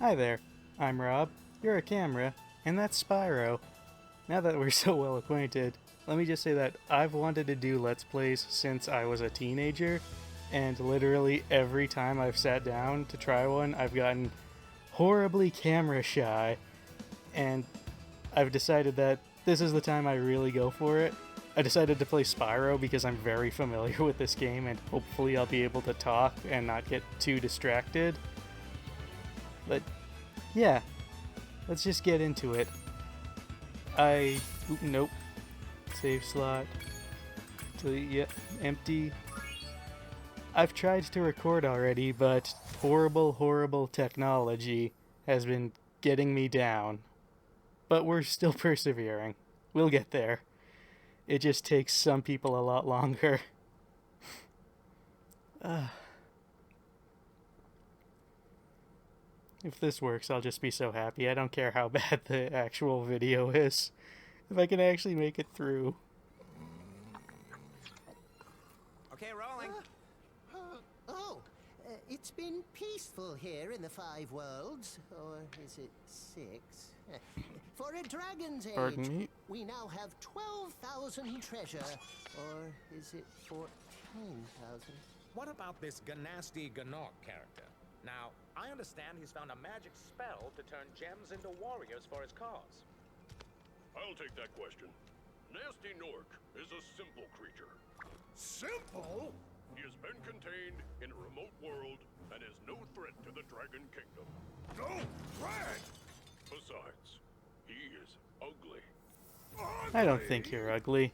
Hi there, I'm Rob, you're a camera, and that's Spyro. Now that we're so well acquainted, let me just say that I've wanted to do Let's Plays since I was a teenager, and literally every time I've sat down to try one, I've gotten horribly camera shy, and I've decided that this is the time I really go for it. I decided to play Spyro because I'm very familiar with this game, and hopefully I'll be able to talk and not get too distracted. But yeah, let's just get into it. Nope. Save slot. Yeah, empty. I've tried to record already, but horrible technology has been getting me down. But we're still persevering. We'll get there. It just takes some people a lot longer. If this works, I'll just be so happy. I don't care how bad the actual video is. If I can actually make it through. Okay, rolling. It's been peaceful here in the Five Worlds, or is it 6? For a dragon's age, Pardon me? we now have 12,000 treasure, or is it 14,000? What about this Ganasty Ganok character? Now, I understand he's found a magic spell to turn gems into warriors for his cause. I'll take that question. Nasty Nork is a simple creature. Simple? He has been contained in a remote world and is no threat to the Dragon Kingdom. No threat? Besides, he is ugly. I don't think you're ugly.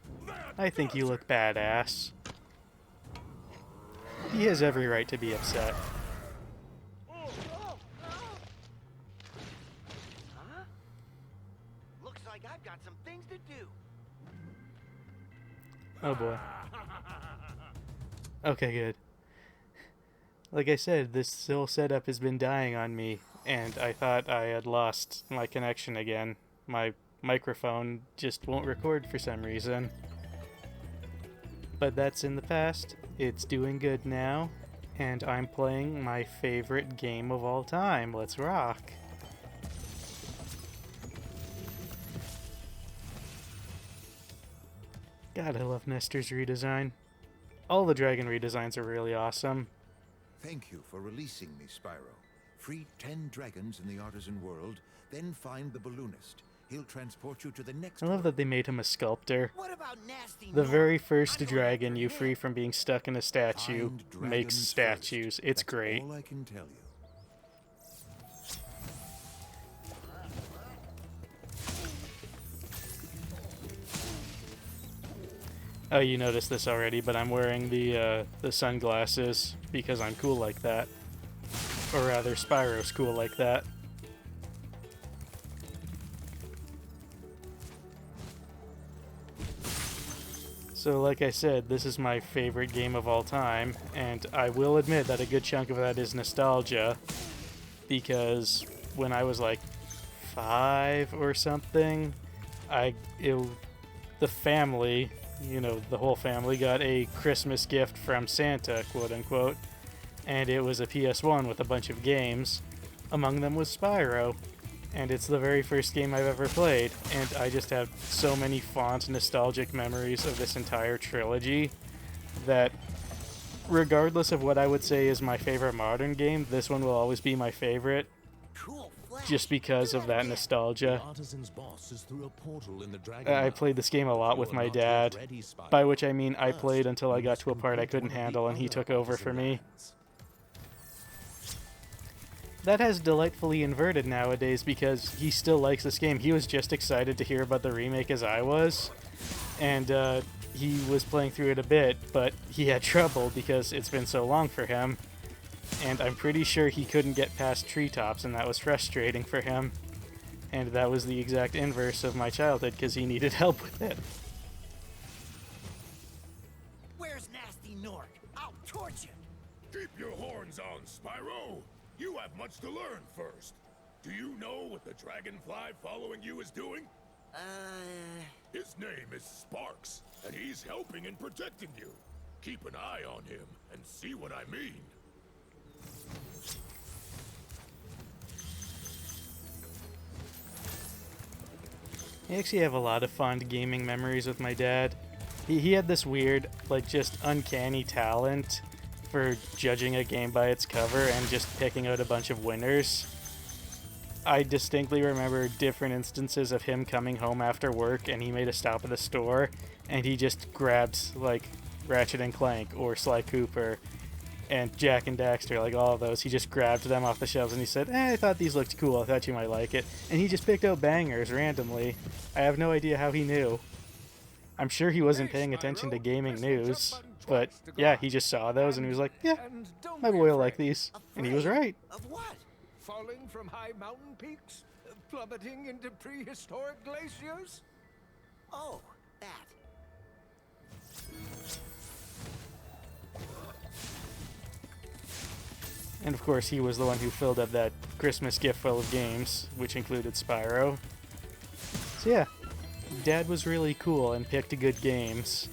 I think you look badass. He has every right to be upset. Huh? Looks like I've got some things to do. Oh boy. Okay, good. Like I said, this whole setup has been dying on me, and I thought I had lost my connection again. My microphone just won't record for some reason. But that's in the past. It's doing good now, and I'm playing my favorite game of all time. Let's rock. God, I love Nestor's redesign. All the dragon redesigns are really awesome. Thank you for releasing me, Spyro. Free 10 dragons in the Artisan world, then find the balloonist. He'll transport you to the next I love world. that they made him a sculptor. What about Nasty The Nork? very first I'm going dragon after you him. free from being stuck in a statue Find makes dragons statues. first. It's That's great. all I can tell you. Oh, you noticed this already, but I'm wearing the sunglasses because I'm cool like that. Or rather, Spyro's cool like that. So like I said, this is my favorite game of all time, and I will admit that a good chunk of that is nostalgia, because when I was like 5 or something, the family, you know, the whole family got a Christmas gift from Santa, quote unquote, and it was a PS1 with a bunch of games. Among them was Spyro, and it's the very first game I've ever played, and I just have so many fond, nostalgic memories of this entire trilogy that regardless of what I would say is my favorite modern game, this one will always be my favorite, Cool flash. just because of that nostalgia. Artisan's boss is through a portal in the dragon. I played this game a lot with my dad, by which I mean I played until I got to a part I couldn't handle and he took over for me. That has delightfully inverted nowadays because he still likes this game. He was just excited to hear about the remake as I was, and he was playing through it a bit, but he had trouble because it's been so long for him, and I'm pretty sure he couldn't get past treetops, and that was frustrating for him. And that was the exact inverse of my childhood because he needed help with it. Where's Nasty Nork? I'll torch him. Keep your horns on, Spyro. You have much to learn first. Do you know what the dragonfly following you is doing? His name is Sparks, and he's helping and protecting you. Keep an eye on him and see what I mean. I actually have a lot of fond gaming memories with my dad. He had this weird, like, just uncanny talent for judging a game by its cover and just picking out a bunch of winners. I distinctly remember different instances of him coming home after work and he made a stop at the store and he just grabbed, like, Ratchet and Clank or Sly Cooper and Jack and Daxter, like all of those. He just grabbed them off the shelves and he said, I thought these looked cool, I thought you might like it. And he just picked out bangers randomly. I have no idea how he knew. I'm sure he wasn't paying attention to gaming news, but yeah, he just saw those and he was like, yeah, my boy will like these. And he was right. Of what? Falling from high mountain peaks? Plummeting into prehistoric glaciers? Oh, that. And of course, he was the one who filled up that Christmas gift full of games, which included Spyro. So yeah, Dad was really cool and picked good games.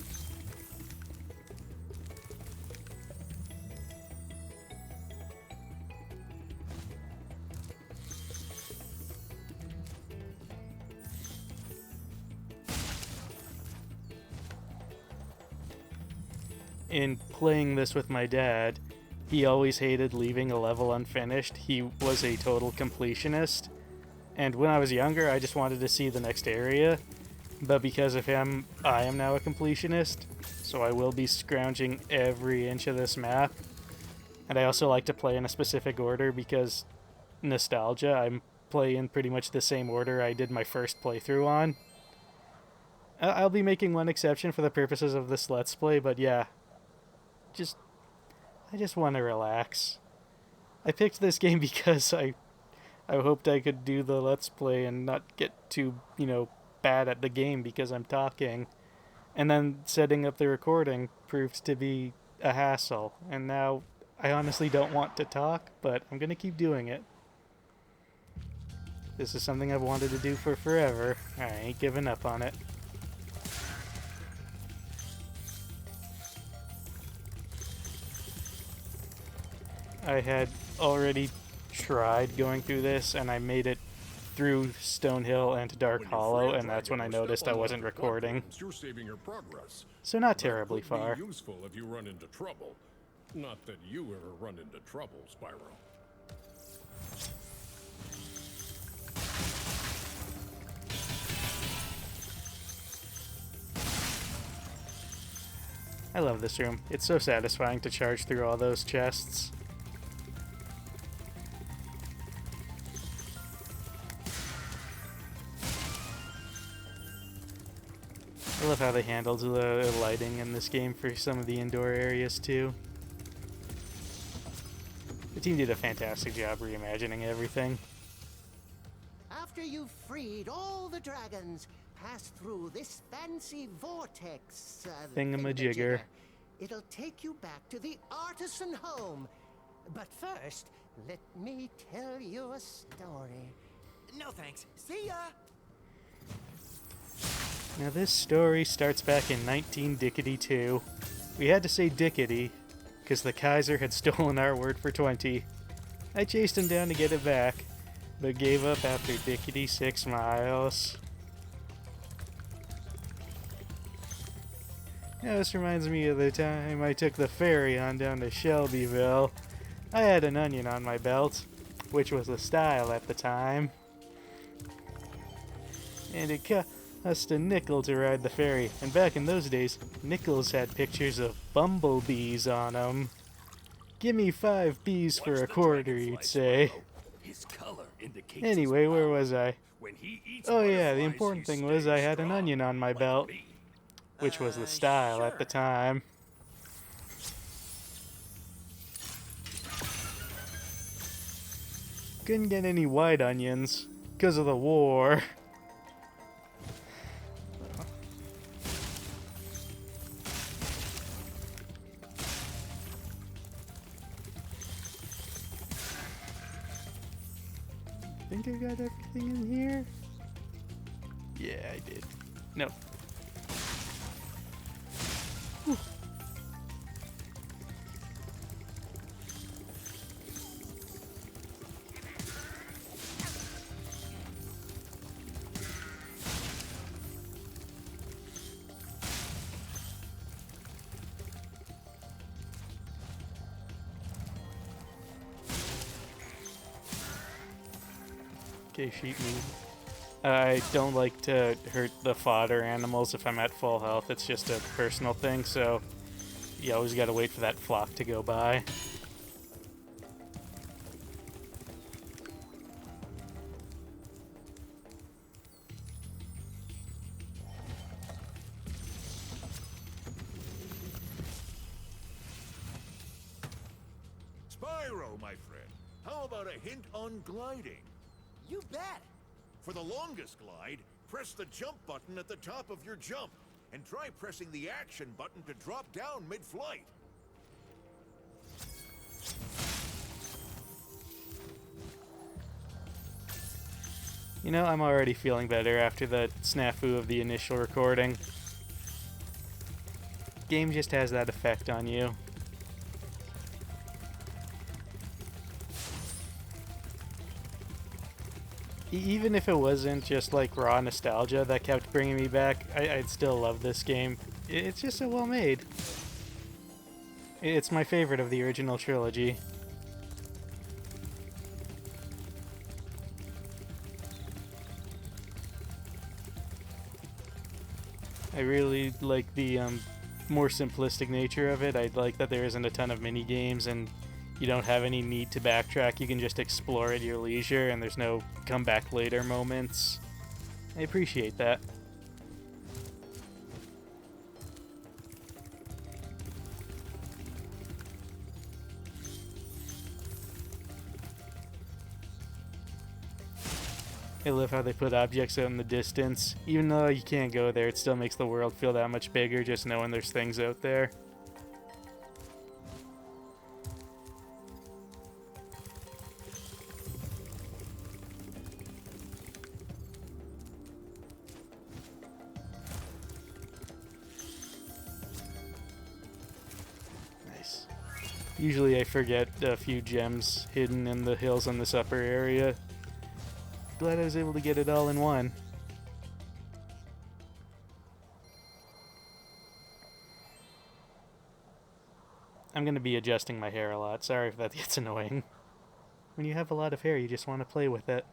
In playing this with my dad, he always hated leaving a level unfinished. He was a total completionist. And when I was younger, I just wanted to see the next area. But because of him, I am now a completionist. So I will be scrounging every inch of this map. And I also like to play in a specific order because nostalgia. I'm playing pretty much the same order I did my first playthrough on. I'll be making one exception for the purposes of this Let's Play, but yeah. I just want to relax. I picked this game because I hoped I could do the Let's Play and not get too, bad at the game because I'm talking. And then setting up the recording proved to be a hassle. And now I honestly don't want to talk, but I'm going to keep doing it. This is something I've wanted to do for forever. I ain't giving up on it. I had already tried going through this, and I made it through Stonehill and Dark Hollow, and that's when I noticed I wasn't recording. You're saving your progress. So not terribly Could be far. useful if you run into trouble. Not that you ever run into trouble, Spyro. I love this room. It's so satisfying to charge through all those chests. I love how they handled the lighting in this game for some of the indoor areas too. The team did a fantastic job reimagining everything. After you've freed all the dragons, pass through this fancy vortex Thingamajigger. It'll take you back to the artisan home. But first, let me tell you a story. No thanks. See ya! Now this story starts back in 19-dickety-2. We had to say dickety, because the Kaiser had stolen our word for 20. I chased him down to get it back, but gave up after dickety 6 miles. Now this reminds me of the time I took the ferry on down to Shelbyville. I had an onion on my belt, which was the style at the time. And it cost a nickel to ride the ferry, and back in those days, nickels had pictures of bumblebees on them. Gimme 5 bees for a quarter, you'd say. His color indicates Anyway, where was I? when he eats Oh yeah, the butterflies, important he thing was I stays had an strong, onion on my like belt, me. which was the style at the sure. time. Couldn't get any white onions because of the war. Think I got everything in here? Yeah, I did. No. Whew. Okay, sheep meat. I don't like to hurt the fodder animals if I'm at full health. It's just a personal thing, so you always gotta wait for that flock to go by. Spyro, my friend, how about a hint on gliding? You bet. For the longest glide, press the jump button at the top of your jump, and try pressing the action button to drop down mid-flight. You know, I'm already feeling better after the snafu of the initial recording. Game just has that effect on you. Even if it wasn't just like raw nostalgia that kept bringing me back, I'd still love this game. It's just so well made. It's my favorite of the original trilogy. I really like the more simplistic nature of it. I like that there isn't a ton of mini games and you don't have any need to backtrack. You can just explore at your leisure and there's no come back later moments. I appreciate that. I love how they put objects out in the distance. Even though you can't go there, it still makes the world feel that much bigger just knowing there's things out there. Nice. Usually I forget a few gems hidden in the hills in this upper area. Glad I was able to get it all in one. I'm going to be adjusting my hair a lot. Sorry if that gets annoying. When you have a lot of hair, you just want to play with it.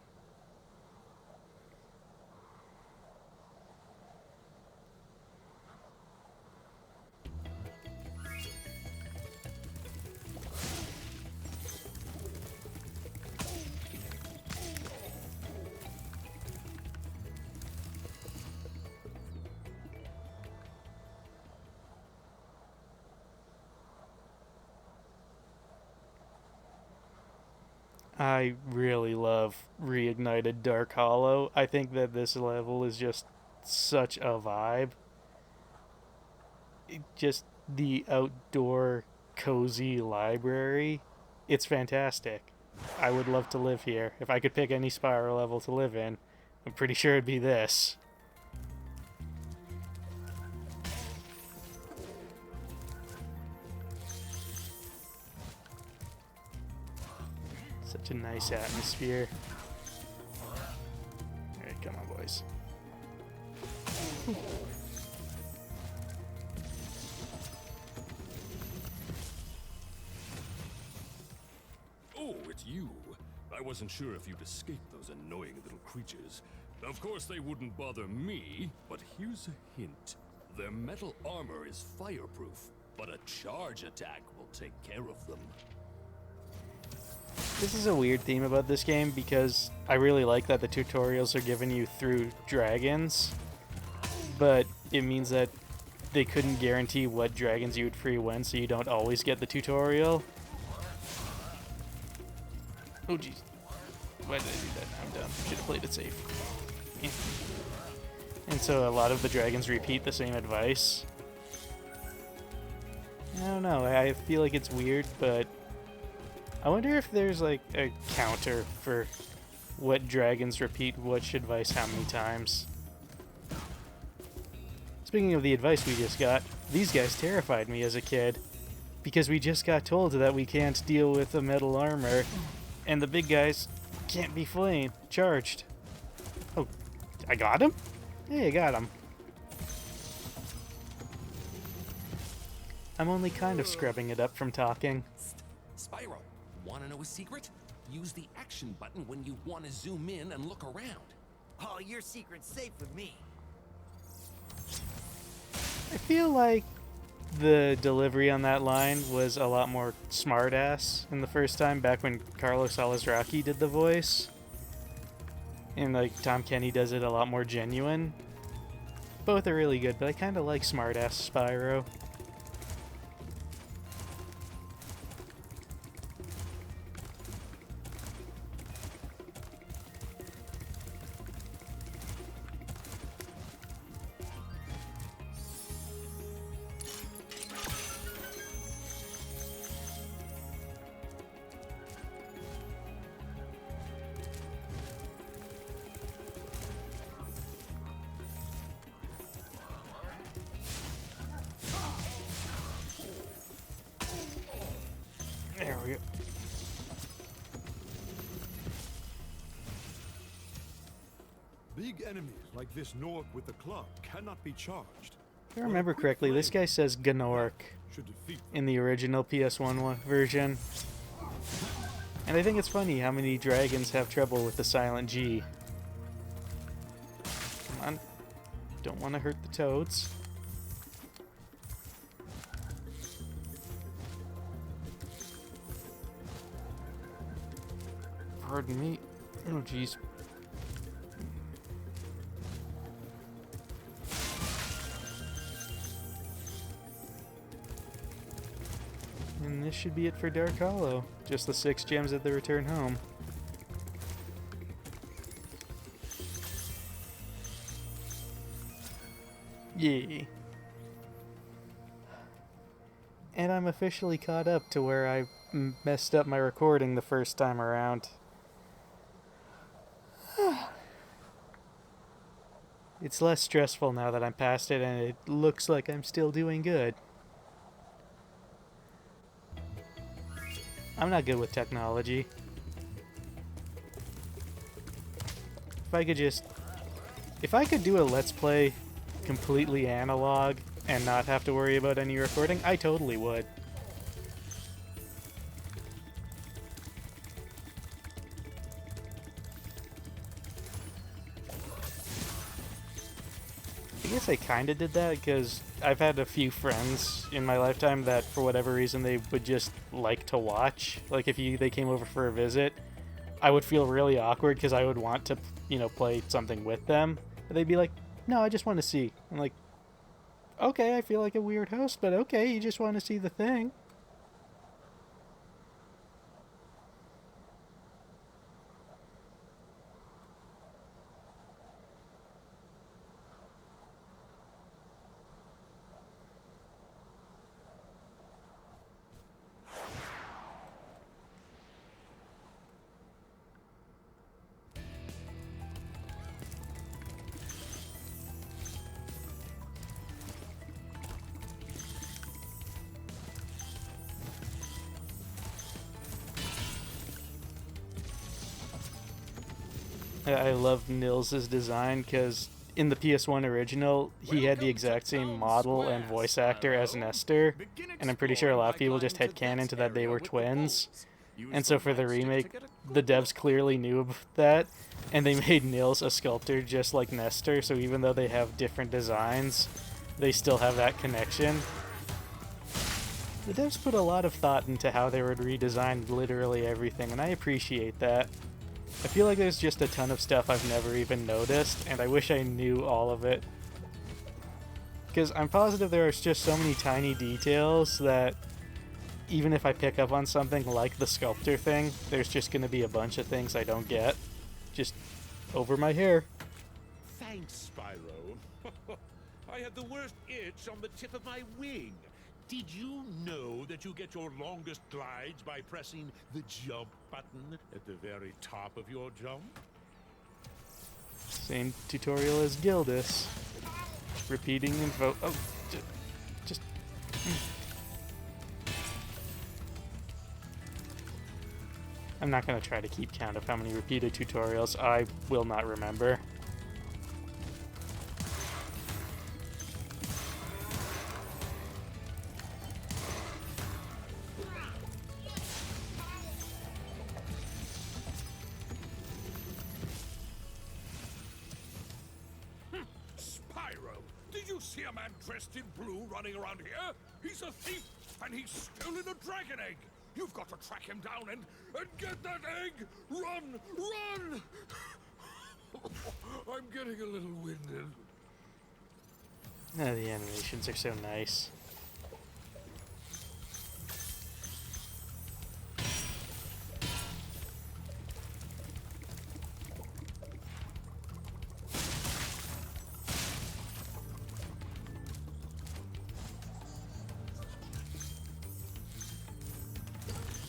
I really love Reignited Dark Hollow. I think that this level is just such a vibe. Just the outdoor cozy library. It's fantastic. I would love to live here. If I could pick any Spyro level to live in, I'm pretty sure it'd be this. Such a nice atmosphere. Alright, come on, boys. Oh, it's you. I wasn't sure if you'd escaped those annoying little creatures. Of course they wouldn't bother me, but here's a hint. Their metal armor is fireproof, but a charge attack will take care of them. This is a weird theme about this game because I really like that the tutorials are given you through dragons, but it means that they couldn't guarantee what dragons you would free when, so you don't always get the tutorial. Oh jeez. Why did I do that? I'm done. Should have played it safe. Yeah. And so a lot of the dragons repeat the same advice. I don't know. I feel like it's weird, but I wonder if there's like a counter for what dragons repeat which advice how many times. Speaking of the advice we just got, these guys terrified me as a kid because we just got told that we can't deal with the metal armor and the big guys can't be charged. Oh, I got him? Hey, I got him. I'm only kind of scrubbing it up from talking. Spyro, Want to know a secret? Use the action button when you want to zoom in and look around. Oh, your secret's safe with me. I feel like the delivery on that line was a lot more smartass in the first time, back when Carlos Alazraqui did the voice. And like Tom Kenny does it a lot more genuine. Both are really good, but I kind of like smartass Spyro. There we go. Big enemies like this Nork with the club cannot be charged. If I remember correctly, this guy says Gnorc Should defeat them. in the original PS1 version. And I think it's funny how many dragons have trouble with the silent G. Come on. Don't want to hurt the toads. Pardon me. Oh, jeez. And this should be it for Dark Hollow. Just the 6 gems at the return home. Yay. And I'm officially caught up to where I messed up my recording the first time around. It's less stressful now that I'm past it, and it looks like I'm still doing good. I'm not good with technology. If I could do a Let's Play completely analog and not have to worry about any recording, I totally would. I guess I kind of did that because I've had a few friends in my lifetime that, for whatever reason, they would just like to watch. Like, if they came over for a visit, I would feel really awkward because I would want to, play something with them. But they'd be like, no, I just want to see. I'm like, okay, I feel like a weird host, but okay, you just want to see the thing. I love Nils' design because in the PS1 original, he had the exact same model and voice actor as Nestor, and I'm pretty sure a lot of people just headcanon to that they were twins. And so for the remake, the devs clearly knew that, and they made Nils a sculptor just like Nestor, so even though they have different designs, they still have that connection. The devs put a lot of thought into how they would redesign literally everything, and I appreciate that. I feel like there's just a ton of stuff I've never even noticed, and I wish I knew all of it. Because I'm positive there are just so many tiny details that even if I pick up on something like the sculptor thing, there's just going to be a bunch of things I don't get. Just over my hair. Thanks, Spyro. I had the worst itch on the tip of my wing. Did you know that you get your longest glides by pressing the jump button at the very top of your jump? Same tutorial as Gildas. Repeating info. Oh, just. I'm not going to try to keep count of how many repeated tutorials. I will not remember. see a man dressed in blue running around here? He's a thief, and he's stolen a dragon egg. You've got to track him down and get that egg. Run, run! I'm getting a little winded. Oh, the animations are so nice.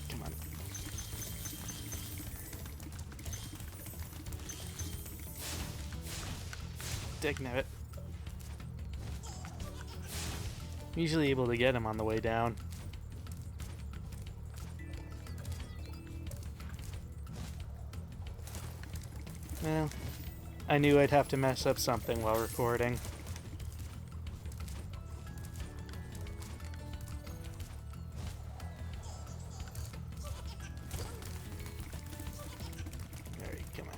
Come on. Dignabbit. I'm usually able to get him on the way down. Well, I knew I'd have to mess up something while recording. Alright, come on.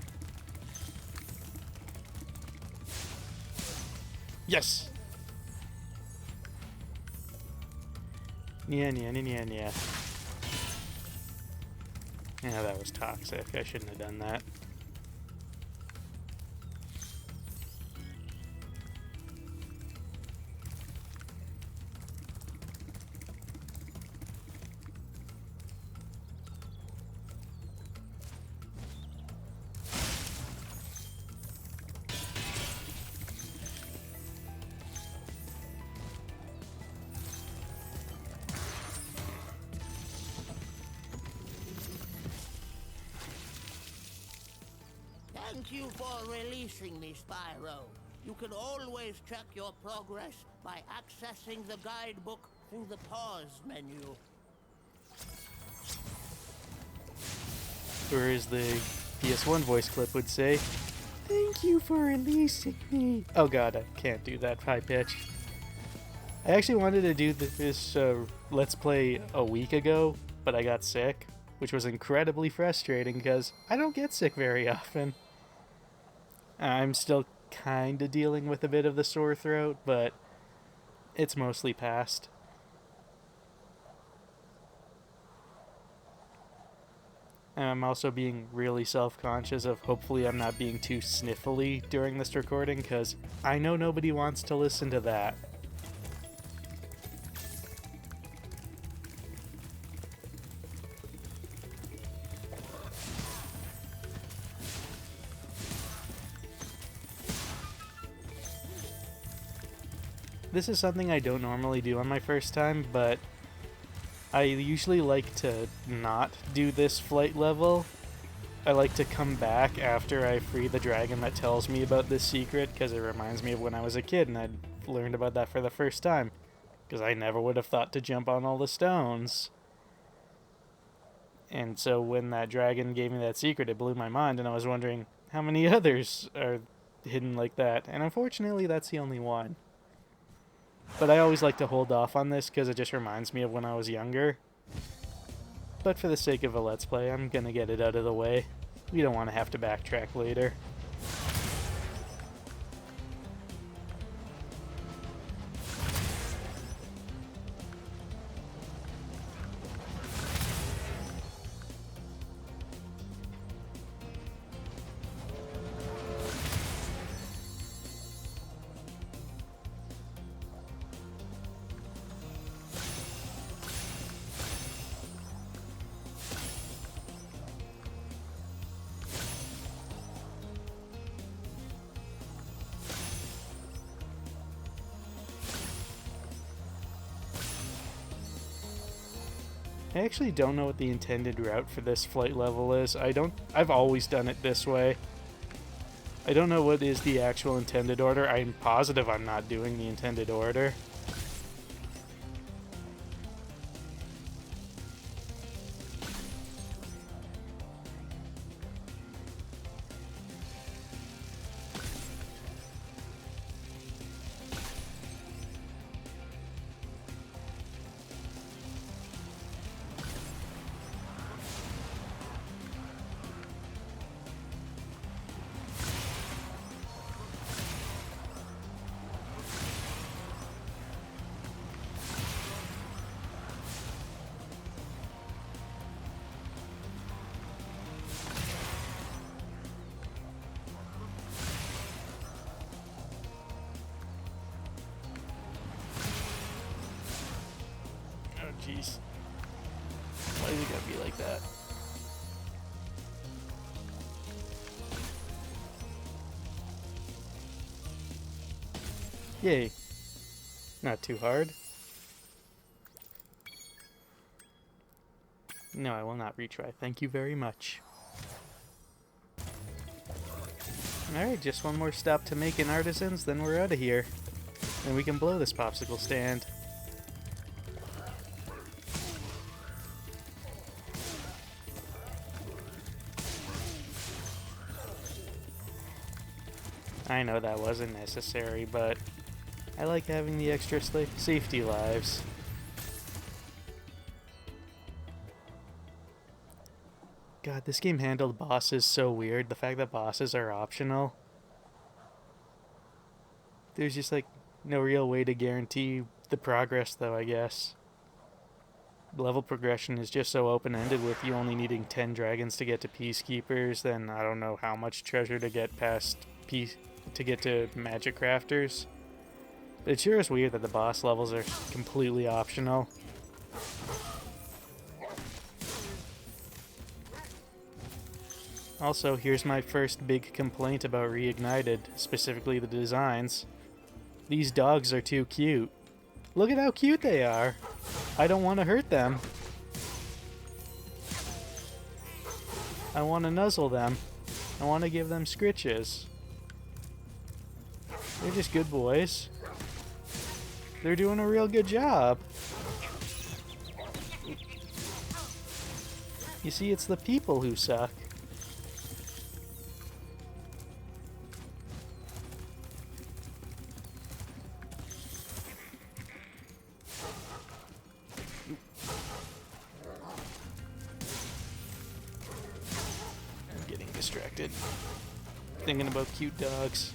Yes! Yeah. Yeah, that was toxic. I shouldn't have done that. Thank you for releasing me, Spyro. You can always check your progress by accessing the guidebook through the pause menu. Or as the PS1 voice clip would say, "Thank you for releasing me." Oh god, I can't do that high pitch. I actually wanted to do this Let's Play a week ago, but I got sick, which was incredibly frustrating because I don't get sick very often. I'm still kind of dealing with a bit of the sore throat, but it's mostly past. And I'm also being really self-conscious of hopefully I'm not being too sniffly during this recording, because I know nobody wants to listen to that. This is something I don't normally do on my first time, but I usually like to not do this flight level. I like to come back after I free the dragon that tells me about this secret, because it reminds me of when I was a kid and I'd learned about that for the first time, because I never would have thought to jump on all the stones. And so when that dragon gave me that secret, it blew my mind, and I was wondering how many others are hidden like that, and unfortunately that's the only one. But I always like to hold off on this because it just reminds me of when I was younger. But for the sake of a Let's Play, I'm gonna get it out of the way. We don't want to have to backtrack later. I actually don't know what the intended route for this flight level is. I've always done it this way. I don't know what is the actual intended order. I'm positive I'm not doing the intended order. gotta be like that. Yay. Not too hard. No, I will not retry. Thank you very much. Alright, just one more stop to make an Artisans, then we're out of here. And we can blow this popsicle stand. I know that wasn't necessary, but I like having the extra safety lives. God, this game handled bosses so weird. The fact that bosses are optional. There's just like no real way to guarantee the progress though, I guess. Level progression is just so open-ended with you only needing 10 dragons to get to Peacekeepers, then I don't know how much treasure to get past to get to Magic Crafters. But it sure is weird that the boss levels are completely optional. Also, here's my first big complaint about Reignited, specifically the designs. These dogs are too cute. Look at how cute they are. I don't want to hurt them. I want to nuzzle them. I want to give them scritches. They're just good boys. They're doing a real good job. You see, it's the people who suck. I'm getting distracted. Thinking about cute dogs.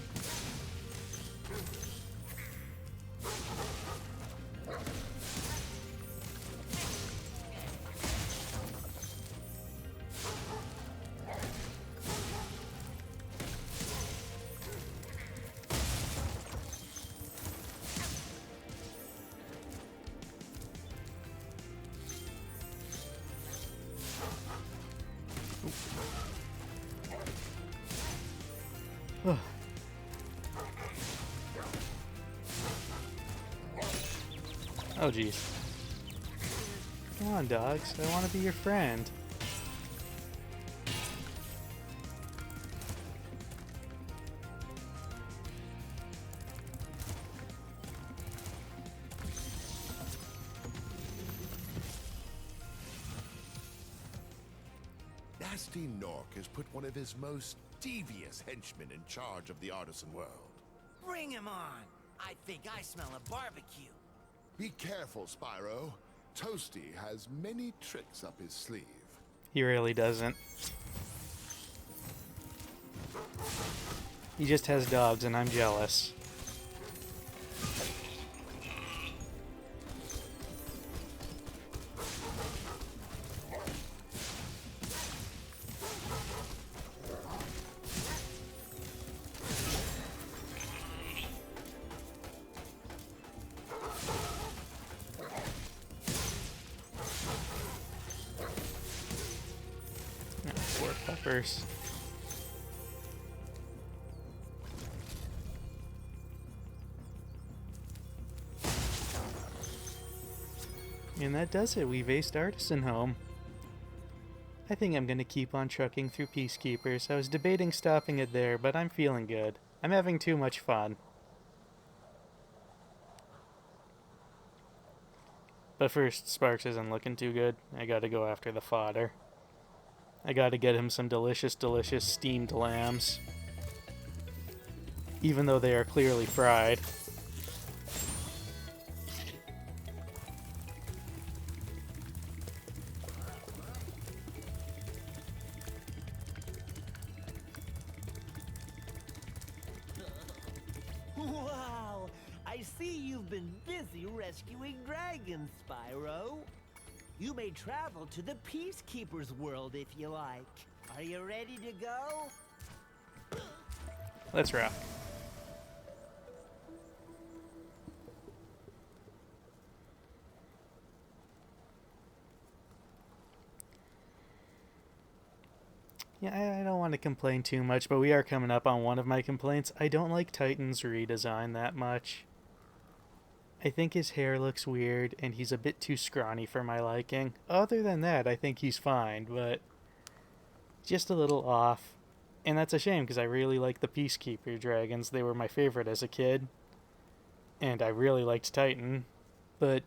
Oh jeez. Come on, dogs. I want to be your friend. Nasty Nork has put one of his most devious henchmen in charge of the artisan world. Bring him on. I think I smell a barbecue. Be careful, Spyro. Toasty has many tricks up his sleeve. He really doesn't. He just has dogs and I'm jealous. Poor puppers. And that does it. We've aced Artisan Home. I think I'm gonna keep on trucking through Peacekeepers. I was debating stopping it there, but I'm feeling good. I'm having too much fun. But first, Sparks isn't looking too good. I gotta go after the fodder. I gotta get him some delicious, delicious steamed lambs. Even though they are clearly fried. Wow! I see you've been busy rescuing dragons, Spyro. You may travel to the Peacekeepers world if you like. Are you ready to go? Let's rock. Yeah, I don't want to complain too much, but we are coming up on one of my complaints. I don't like Titan's redesign that much. I think his hair looks weird, and he's a bit too scrawny for my liking. Other than that, I think he's fine, but just a little off. And that's a shame, because I really like the Peacekeeper dragons. They were my favorite as a kid. And I really liked Titan. But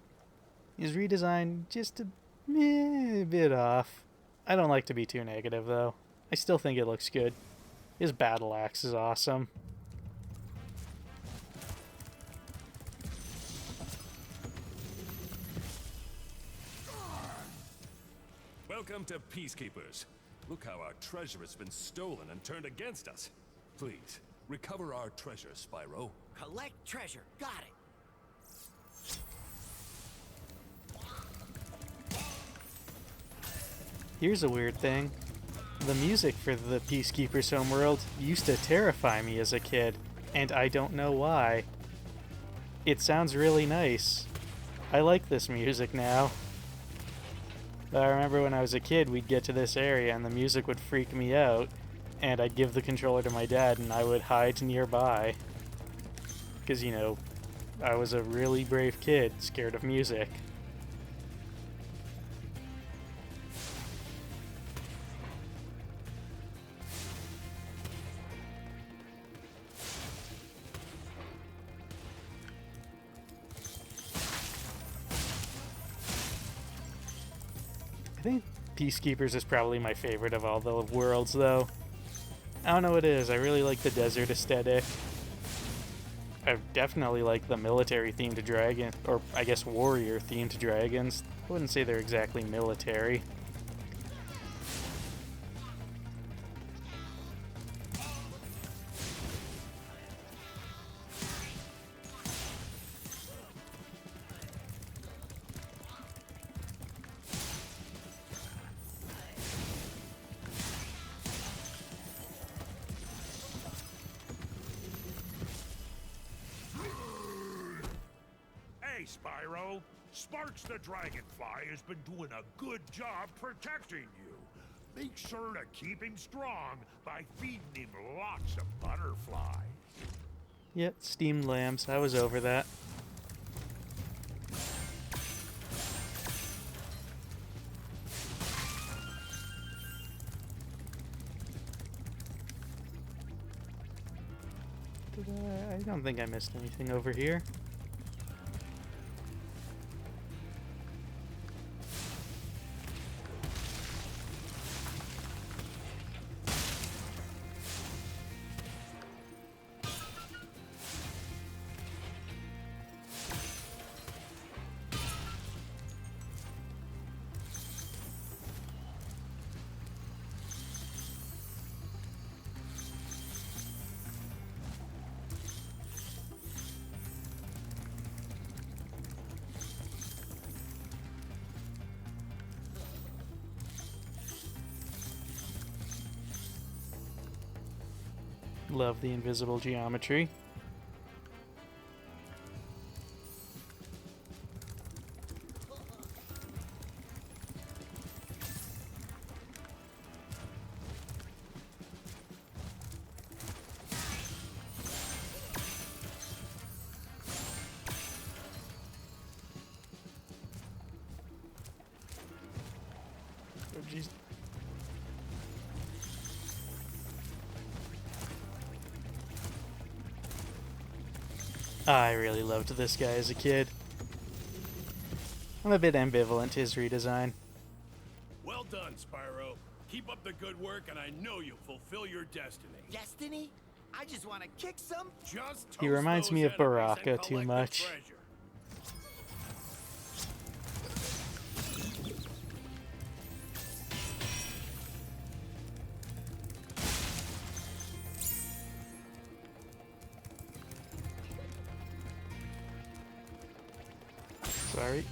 his redesign, just a bit off. I don't like to be too negative, though. I still think it looks good. His battle axe is awesome. Welcome to Peacekeepers. Look how our treasure has been stolen and turned against us. Please, recover our treasure, Spyro. Collect treasure. Got it. Here's a weird thing. The music for the Peacekeepers Homeworld used to terrify me as a kid, and I don't know why. It sounds really nice. I like this music now. But I remember when I was a kid, we'd get to this area and the music would freak me out, and I'd give the controller to my dad and I would hide nearby. Because, you know, I was a really brave kid, scared of music. I think Peacekeepers is probably my favorite of all the worlds, though. I don't know what it is. I really like the desert aesthetic. I definitely like the military-themed dragon, or I guess warrior-themed dragons. I wouldn't say they're exactly military. Hey, Spyro. Sparks the Dragonfly has been doing a good job protecting you. Make sure to keep him strong by feeding him lots of butterflies. Yep, steamed lambs. I was over that. I don't think I missed anything over here. Love the invisible geometry. Oh, jeez. I really loved this guy as a kid. I'm a bit ambivalent to his redesign. Well done, Spyro. Keep up the good work, and I know you'll fulfill your destiny. Destiny? I just want to kick some. Just He toast reminds those me of enemies Baraka and too collect the much. treasure. Sorry.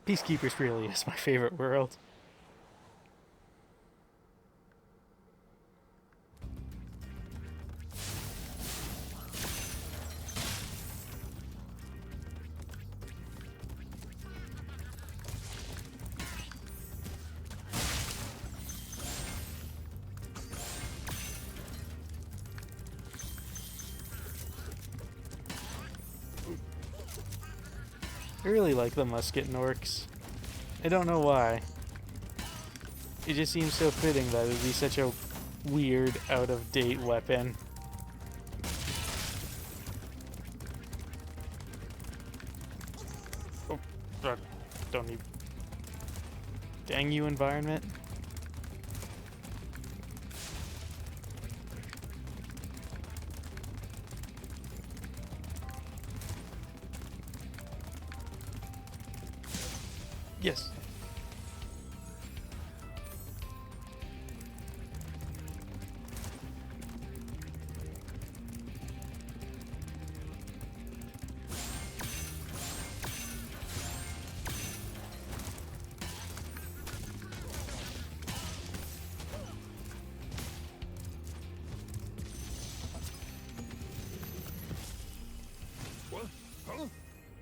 Peacekeepers really is my favorite world. I really like the musket in orcs. I don't know why. It just seems so fitting that it would be such a weird, out-of-date weapon. Oh, don't even... Dang you, environment. Yes. What? Huh?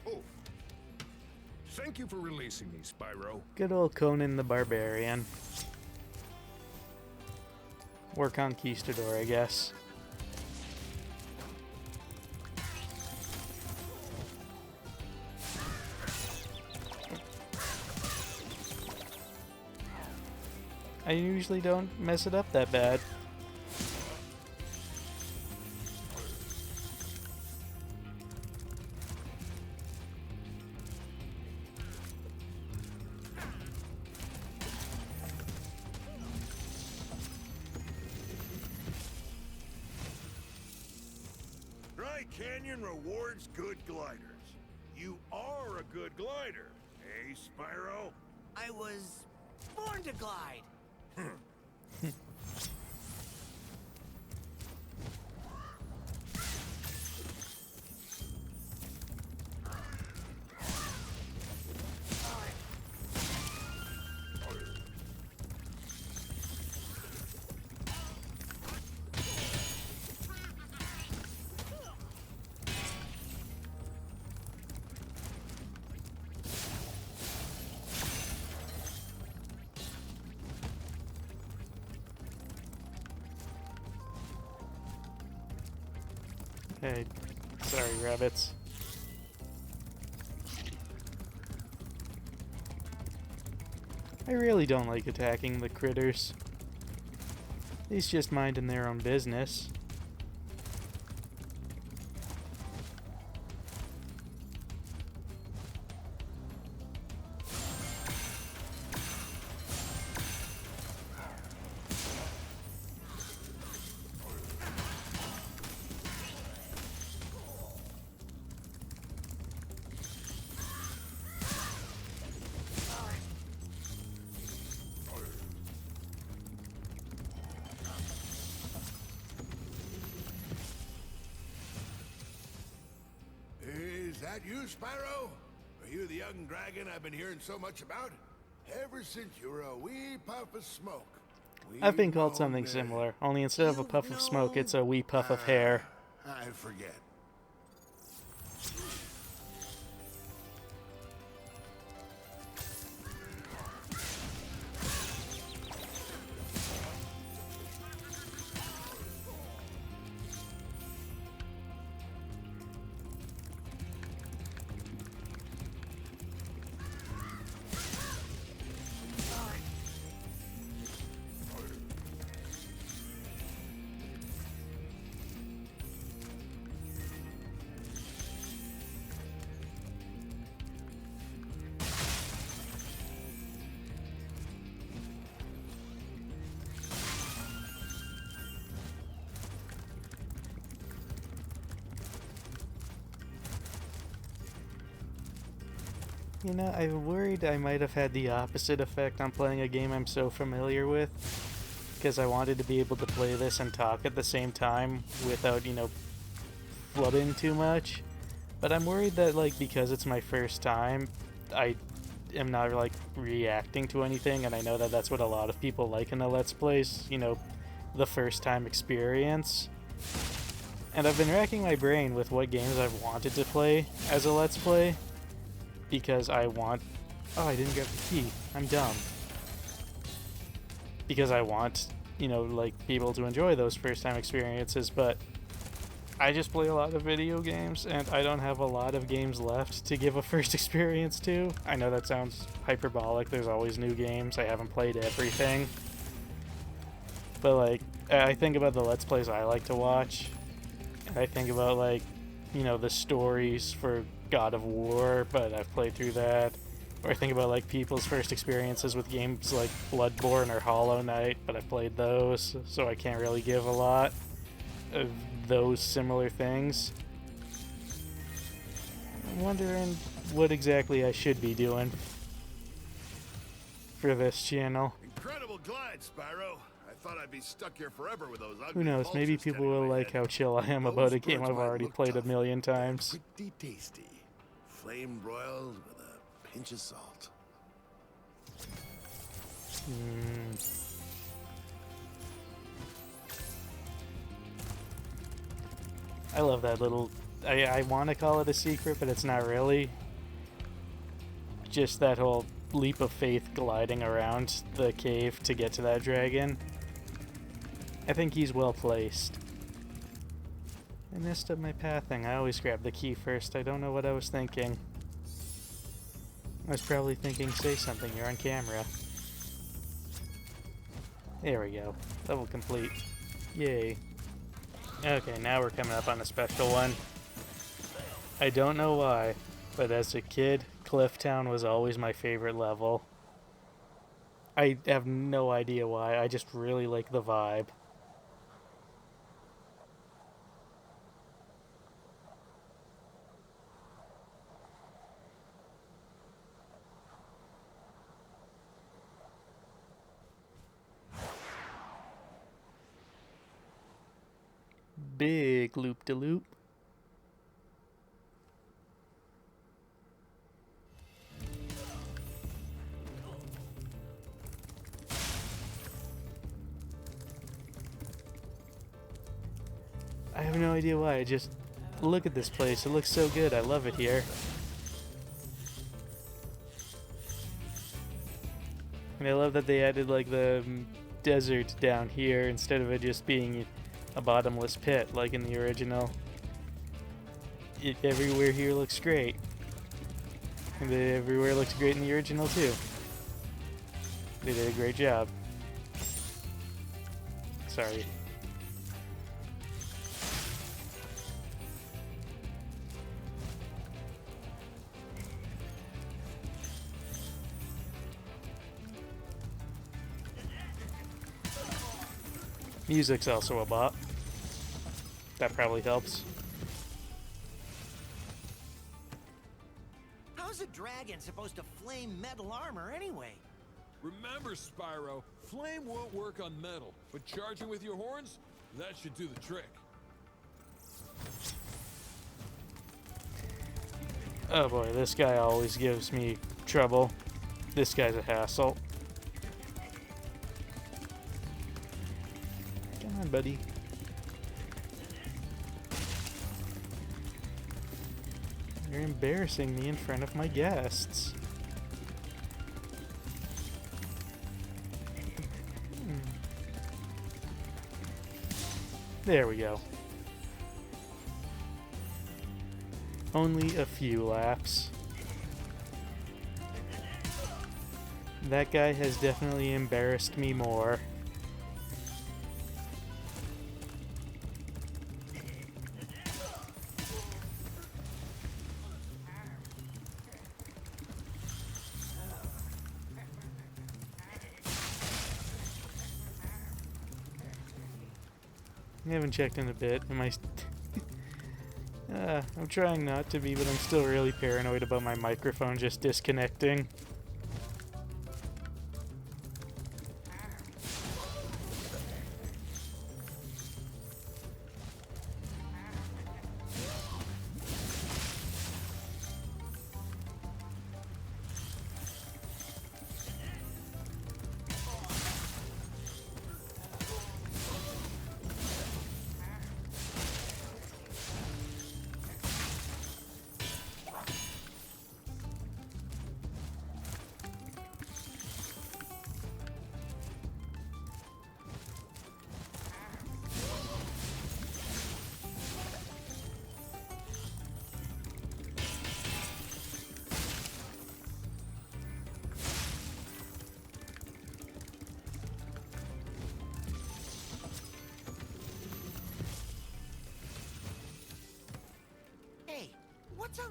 Oh. Thank you for releasing me, Spyro. Good old Conan the Barbarian. Or Conquistador, I guess. I usually don't mess it up that bad. Dry Canyon rewards good gliders. You are a good glider, eh, Spyro? I was born to glide. Hey, sorry, rabbits. I really don't like attacking the critters. He's just minding their own business. Is that you, Spyro? Are you the young dragon I've been hearing so much about? Ever since you were a wee puff of smoke. I've been called something similar, only instead of a puff of smoke, it's a wee puff of hair. I forget. You know, I'm worried I might have had the opposite effect on playing a game I'm so familiar with, because I wanted to be able to play this and talk at the same time without, you know, flubbing too much. But I'm worried that, like, because it's my first time, I am not like reacting to anything, and I know that that's what a lot of people like in a Let's Plays, you know, the first time experience. And I've been racking my brain with what games I've wanted to play as a Let's Play, because I want... Oh, I didn't grab the key. I'm dumb. Because I want, you know, like, people to enjoy those first time experiences, but I just play a lot of video games, and I don't have a lot of games left to give a first experience to. I know that sounds hyperbolic, there's always new games, I haven't played everything. But, like, I think about the Let's Plays I like to watch, and I think about, like, you know, the stories for God of War, but I've played through that. Or I think about, like, people's first experiences with games like Bloodborne or Hollow Knight, but I've played those, so I can't really give a lot of those similar things. I'm wondering what exactly I should be doing for this channel. Incredible glide, Spyro. I thought I'd be stuck here forever with those ugly Who knows, maybe vultures people getting will in my like head. how chill I am about a game birds I've might already look played a tough, million but they're times. pretty tasty. Flame broiled with a pinch of salt. I love that little... I want to call it a secret, but it's not really. Just that whole leap of faith gliding around the cave to get to that dragon. I think he's well placed. I messed up my pathing. I always grab the key first. I don't know what I was thinking. I was probably thinking, say something, you're on camera. There we go. Level complete. Yay. Okay, now we're coming up on a special one. I don't know why, but as a kid, Cliff Town was always my favorite level. I have no idea why, I just really like the vibe. Big loop-de-loop. I have no idea why, I just look at this place, it looks so good, I love it here. And I love that they added like the desert down here instead of it just being a bottomless pit like in the original. Everywhere here looks great. And everywhere looks great in the original too. They did a great job. Sorry. Music's also a bop. That probably helps. How's a dragon supposed to flame metal armor anyway? Remember, Spyro, flame won't work on metal, but charging with your horns, that should do the trick. Oh boy, this guy always gives me trouble. This guy's a hassle. Come on, buddy. You're embarrassing me in front of my guests. There we go. Only a few laps. That guy has definitely embarrassed me more. I haven't checked in a bit. Am I... I'm trying not to be, but I'm still really paranoid about my microphone just disconnecting.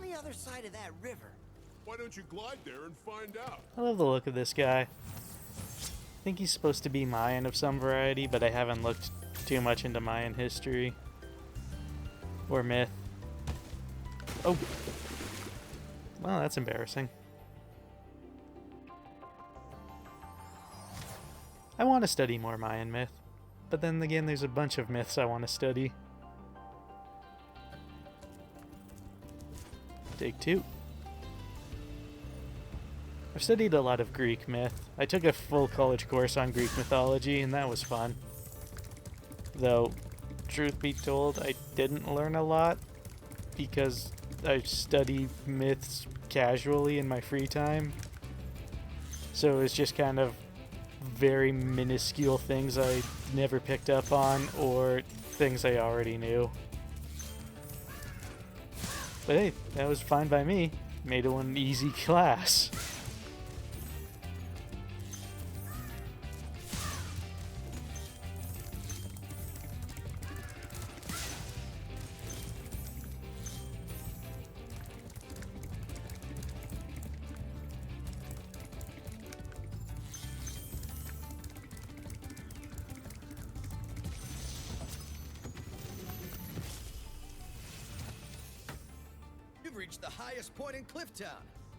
the other side of that river? Why don't you glide there and find out? I love the look of this guy. I think he's supposed to be Mayan of some variety, but I haven't looked too much into Mayan history. Or myth. Oh! Well, that's embarrassing. I want to study more Mayan myth, but then again, there's a bunch of myths I want to study. Take 2. I've studied a lot of Greek myth. I took a full college course on Greek mythology, and that was fun. Though, truth be told, I didn't learn a lot, because I study myths casually in my free time. So it's just kind of very minuscule things I never picked up on, or things I already knew. But hey, that was fine by me. Made it an easy class. You've reached the highest point in Clifftown.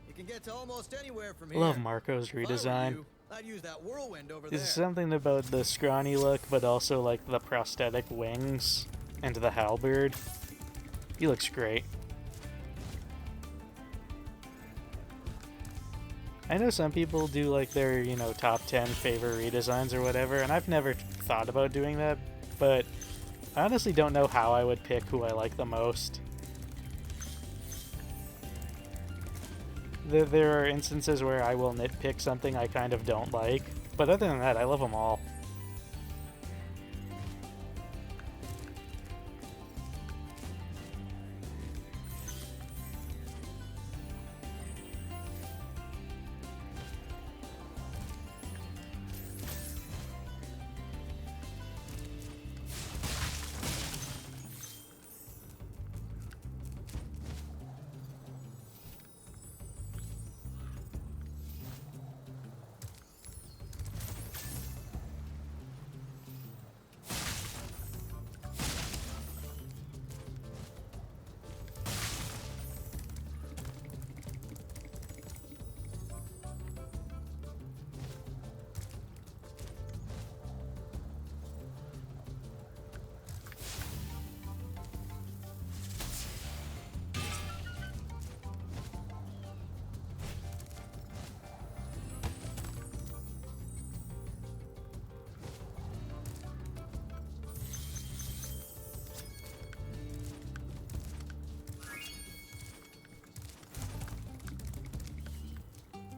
You can get to almost anywhere from here. Love Marco's If I were redesign. you, I'd use that whirlwind over there. There's something about the scrawny look, but also like the prosthetic wings and the halberd. He looks great. I know some people do like their, top 10 favorite redesigns or whatever, and I've never thought about doing that, but I honestly don't know how I would pick who I like the most. There are instances where I will nitpick something I kind of don't like, but other than that, I love them all.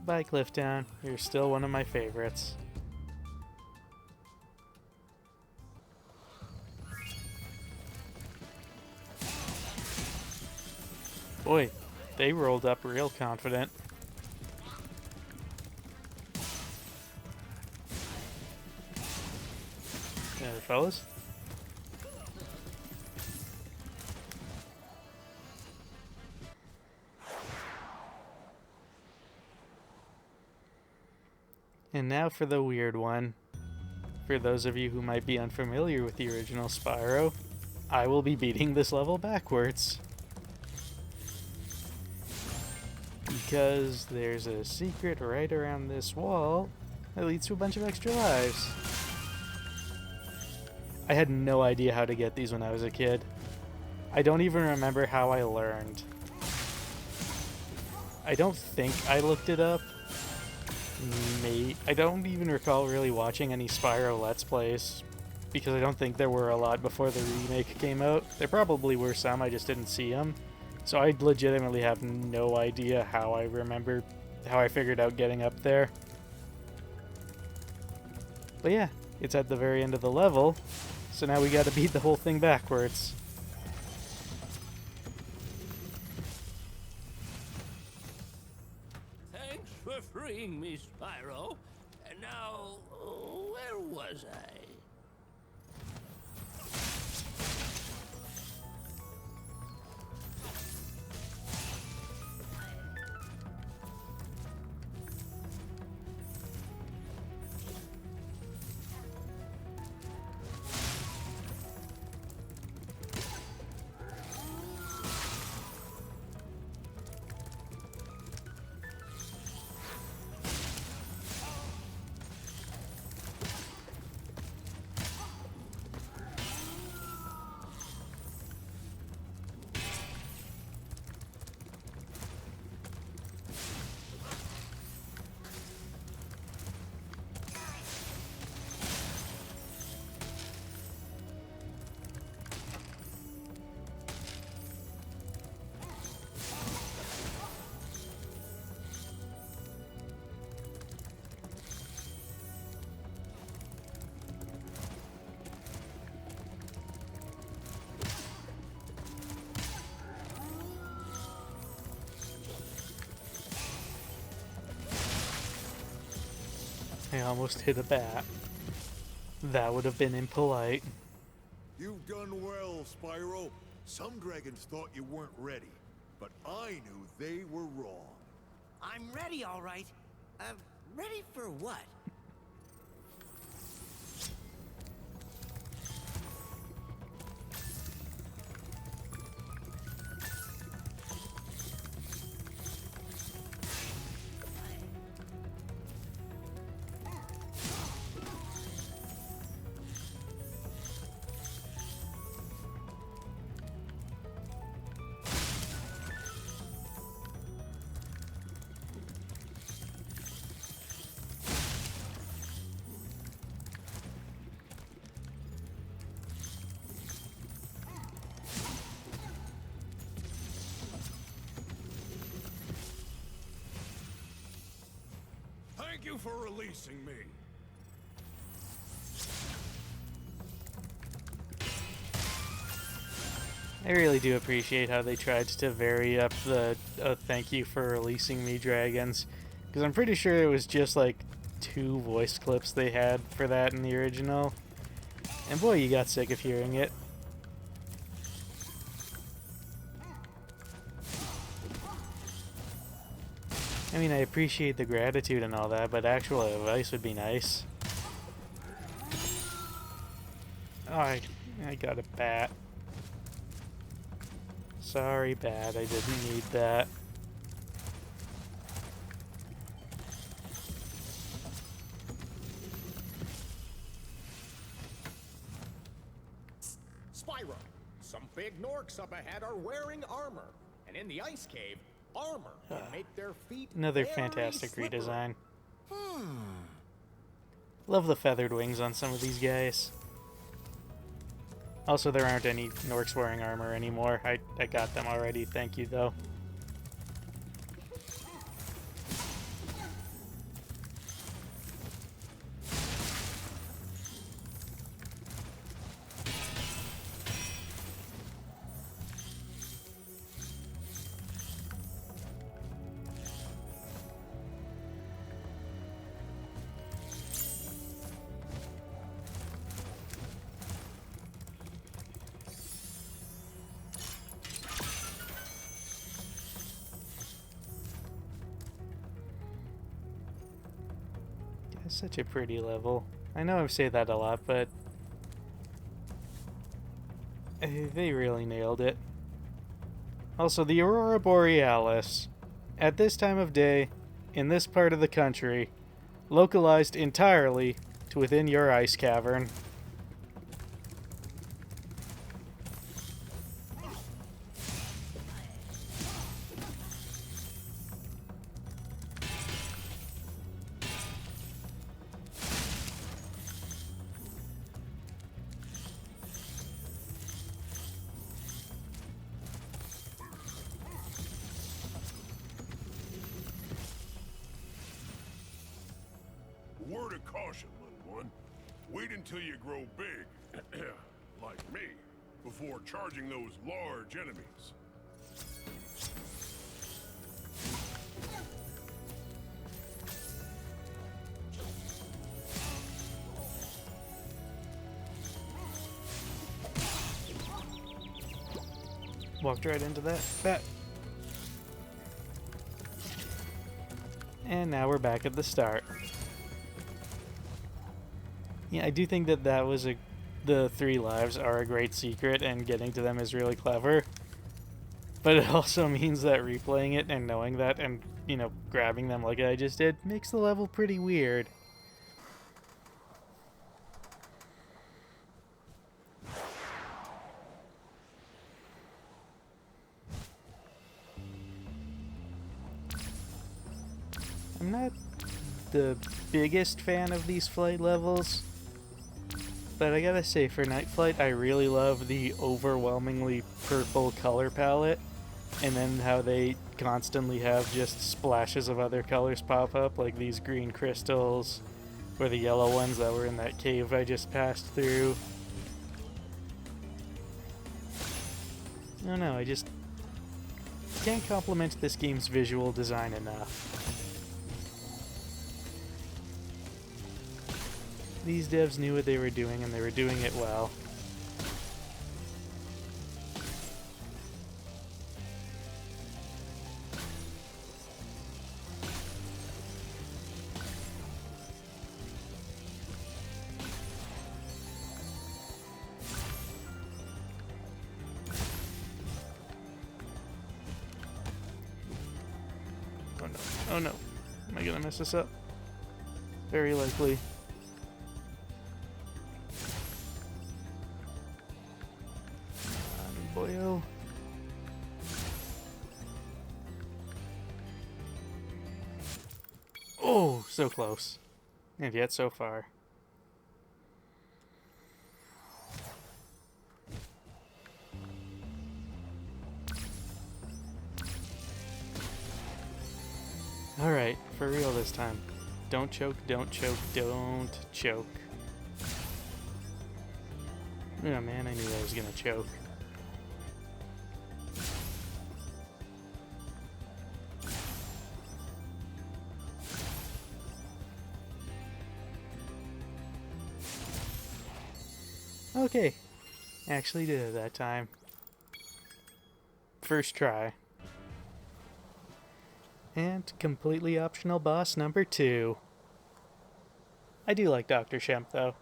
Bye, Clifftown. You're still one of my favorites. Boy, they rolled up real confident. There, fellas. And now for the weird one. For those of you who might be unfamiliar with the original Spyro, I will be beating this level backwards. Because there's a secret right around this wall that leads to a bunch of extra lives. I had no idea how to get these when I was a kid. I don't even remember how I learned. I don't think I looked it up. I don't even recall really watching any Spyro Let's Plays, because I don't think there were a lot before the remake came out. There probably were some, I just didn't see them. So I legitimately have no idea how I figured out getting up there. But yeah, it's at the very end of the level, so now we gotta beat the whole thing backwards. Thanks for freeing me, Spyro. And now, where was I? I almost hit a bat. That would have been impolite. You've done well, Spyro. Some dragons thought you weren't ready, but I knew they were wrong. I'm ready, all right. Ready for what? Thank you for releasing me. I really do appreciate how they tried to vary up the thank you for releasing me dragons. Because I'm pretty sure it was just like 2 voice clips they had for that in the original. And boy, you got sick of hearing it. I mean, I appreciate the gratitude and all that, but actual advice would be nice. Oh, I got a bat. Sorry, bat, I didn't need that. Spyro, some big Norks up ahead are wearing armor. And in the ice cave, armor can make their feet Another very fantastic slippery. redesign. Love the feathered wings on some of these guys. Also, there aren't any Norks wearing armor anymore. I got them already, thank you though. It's such a pretty level. I know I've said that a lot, but they really nailed it. Also, the Aurora Borealis, at this time of day, in this part of the country, localized entirely to within your ice cavern. Word of caution, little one. Wait until you grow big, like me, before charging those large enemies. Walked right into that bat. And now we're back at the start. Yeah, I do think that that was the 3 lives are a great secret, and getting to them is really clever. But it also means that replaying it and knowing that and, you know, grabbing them like I just did makes the level pretty weird. I'm not the biggest fan of these flight levels, but I gotta say, for Night Flight, I really love the overwhelmingly purple color palette, and then how they constantly have just splashes of other colors pop up, like these green crystals, or the yellow ones that were in that cave I just passed through. I don't know, I just can't compliment this game's visual design enough. These devs knew what they were doing, and they were doing it well. Oh no. Oh no. Am I gonna mess this up? Very likely. Boyo. Oh, so close. And yet so far. Alright, for real this time. Don't choke, don't choke, don't choke. Oh man, I knew I was gonna choke. Okay, actually did it that time. First try. And completely optional boss number 2. I do like Dr. Shemp, though.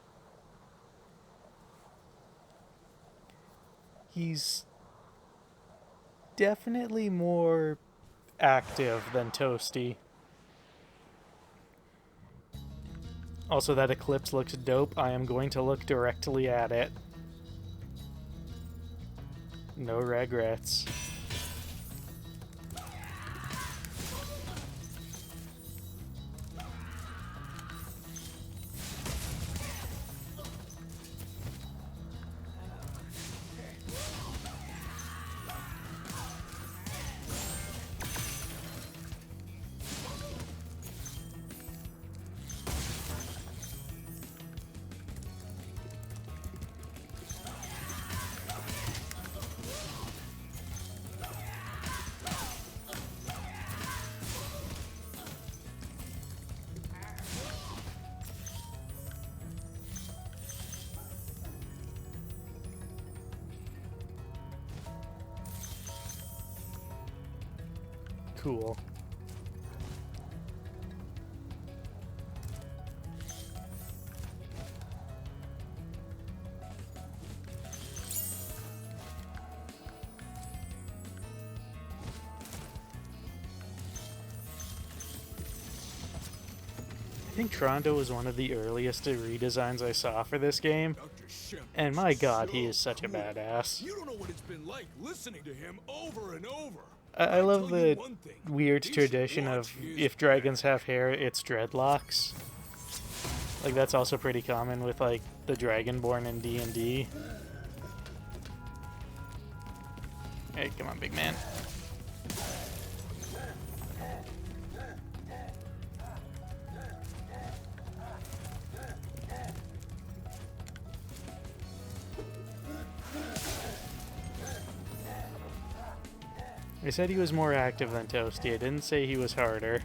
He's definitely more active than Toasty. Also, that eclipse looks dope. I am going to look directly at it. No regrets. Cool. I think Trondo was one of the earliest redesigns I saw for this game, and my god, he is such a badass. You don't know what it's been like listening to him over and over. I love the weird tradition of if dragons have hair, it's dreadlocks. Like, that's also pretty common with, like, the Dragonborn in D&D. Hey, come on, big man. I said he was more active than Toasty. I didn't say he was harder.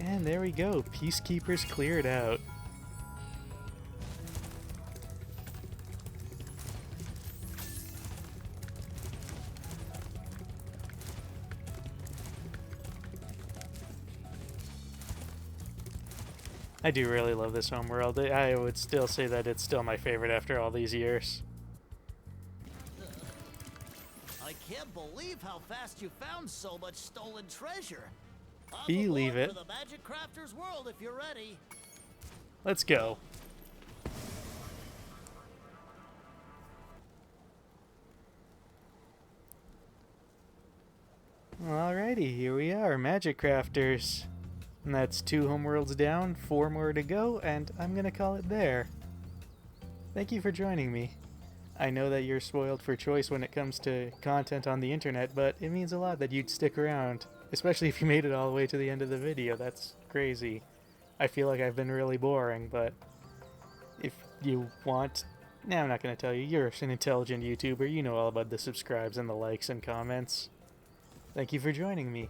And there we go, Peacekeepers cleared out. I do really love this homeworld. I would still say that it's still my favorite after all these years. I can't believe how fast you found so much stolen treasure. Believe it. For the Magic Crafter's world if you're ready. Let's go. Alrighty, here we are, Magic Crafters. And that's 2 homeworlds down, 4 more to go, and I'm gonna call it there. Thank you for joining me. I know that you're spoiled for choice when it comes to content on the internet, but it means a lot that you'd stick around, especially if you made it all the way to the end of the video. That's crazy. I feel like I've been really boring, but if you want... Nah, I'm not gonna tell you. You're an intelligent YouTuber. You know all about the subscribes and the likes and comments. Thank you for joining me.